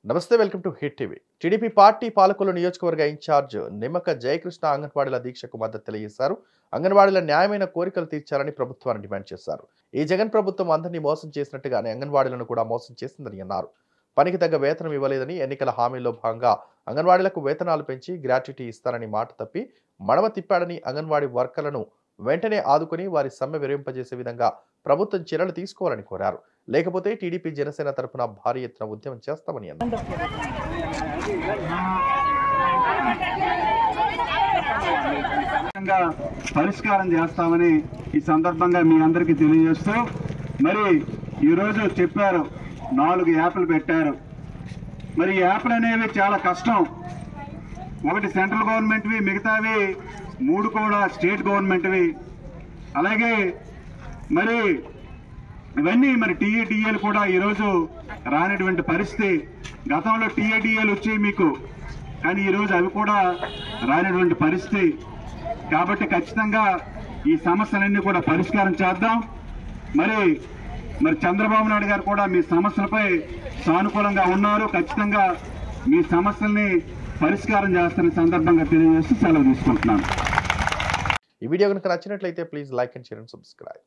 నమస్తే welcome to hit TV. TDP party పాలకులు నియోజకవర్గ ఇన్ఛార్జ్ నిమ్మక జయకృష్ణ అంగన్వాడీల దీక్షకు మద్దతు తెలియజేశారు. అంగన్వాడీల న్యాయమైన కోరికలు తీర్చాలని ప్రభుత్వాన్ని డిమాండ్ చేశారు. ఈ జగన్ ప్రభుత్వం అందరినీ మోసం చేసినట్టుగానే అంగన్వాడీలను కూడా మోసం చేసిందని అన్నారు. పనికి తగ్గ వేతనం ఇవ్వలేదని, ఎన్నికల హామీల్లో భాగంగా అంగన్వాడీలకు వేతనాలు పెంచి గ్రాట్యుటీ ఇస్తారని మాట తప్పి మడమ తిప్పాడని, అంగన్వాడీ వర్కర్లను వెంటనే ఆదుకుని వారి సమ్మె విరమింపజేసే విధంగా ప్రభుత్వం చర్యలు తీసుకోవాలని కోరారు. లేకపోతే టీడీపీ జనసేన తరపున భారీ ఎత్తున ఉద్యమం చేస్తామని అన్నారు. పరిష్కారం చేస్తామని ఈ సందర్భంగా మీ అందరికీ తెలియజేస్తూ, మరి ఈరోజు చెప్పారు 4 యాప్లు పెట్టారు. మరి ఈ యాప్లు అనేవి చాలా కష్టం. ఒకటి సెంట్రల్ గవర్నమెంట్వి, మిగతావి 3 కూడా స్టేట్ గవర్నమెంట్వి. అలాగే మరి ఇవన్నీ మరి టీఏడిఏలు కూడా ఈరోజు రానటువంటి పరిస్థితి. గతంలో టీఏడిఏలు వచ్చాయి మీకు, కానీ ఈరోజు అవి కూడా రానటువంటి పరిస్థితి. కాబట్టి ఖచ్చితంగా ఈ సమస్యలన్నీ కూడా పరిష్కారం చేద్దాం. మరి చంద్రబాబు నాయుడు గారు కూడా మీ సమస్యలపై సానుకూలంగా ఉన్నారు. ఖచ్చితంగా మీ సమస్యల్ని పరిష్కారం చేస్తున్న సందర్భంగా తెలియజేస్తూ సెలవు తీసుకుంటున్నాను. ఈ వీడియో కనుక నచ్చినట్లయితే please like and share and subscribe.